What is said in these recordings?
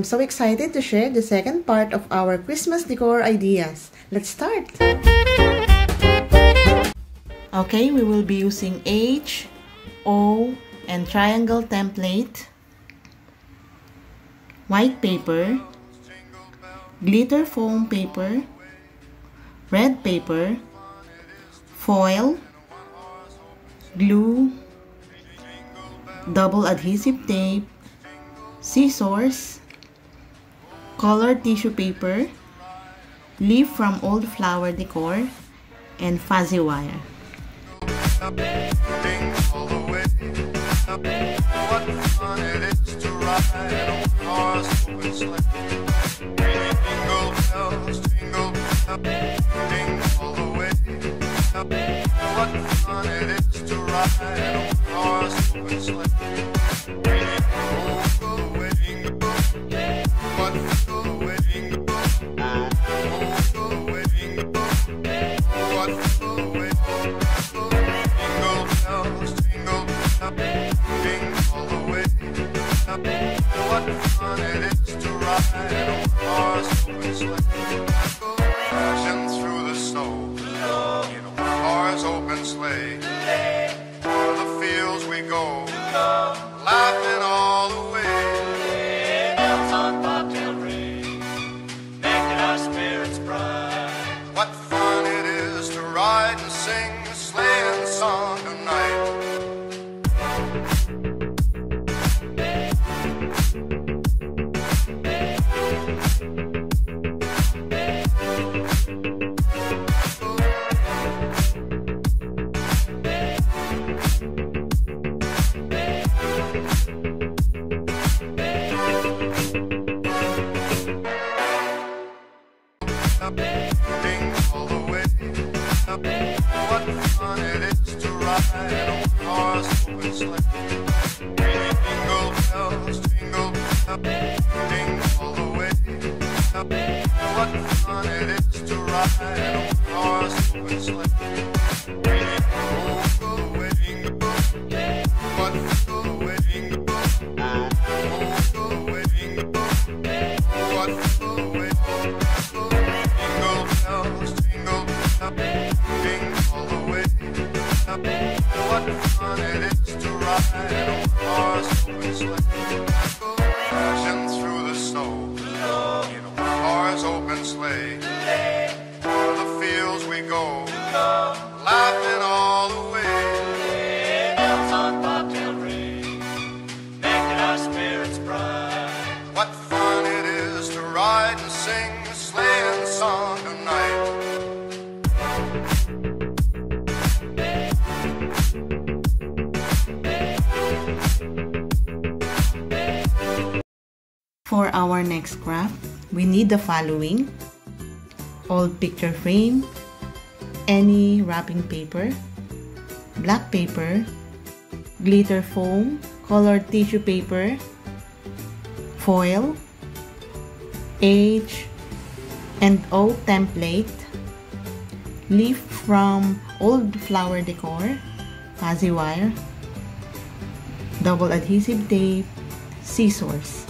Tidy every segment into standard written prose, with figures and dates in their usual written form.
I'm so excited to share the second part of our Christmas decor ideas. Let's start! Okay, we will be using H, O, and triangle template, white paper, glitter foam paper, red paper, foil, glue, double adhesive tape, scissors, colored tissue paper, leaf from old flower decor, and fuzzy wire. What fun it is to ride on a horse open sleigh. Jingle bells, jingle bells, jingle all the way. What fun it is to ride on a horse open sleigh. Oh, the wedding goes, what the wedding goes, oh, the wedding goes, what the wedding goes. Jingle bells, jingle bells, jingle all the way. What fun it is to ride on a horse open sleigh. Crashing through the snow in a horse open sleigh. O'er the fields we go, laughing all the way. Bells on bobtail ring, making our spirits bright. What fun it is to ride and sing a sleighing song tonight. All the way. What fun it is to ride on a horse open sleigh. Jingle bells, jingle bells, jingle all the way. What fun it is to ride on a horse open sleigh. Oh, the wedding goes, what the wedding goes, oh, the wedding goes, what the wedding goes. Jingle bells, jingle bells, jingle all the way. What fun it is to ride on a horse open sleigh. Crashing through the snow in a horse open sleigh. O'er the fields we go, laughing all the way. Bells on bobtail ring, making our spirits bright. What fun it is to ride and sing a sleighing song tonight. For our next craft, we need the following: old picture frame, any wrapping paper, black paper, glitter foam, colored tissue paper, foil, H and O template, leaf from old flower decor, fuzzy wire, double adhesive tape, scissors.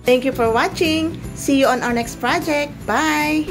Thank you for watching. See you on our next project. Bye!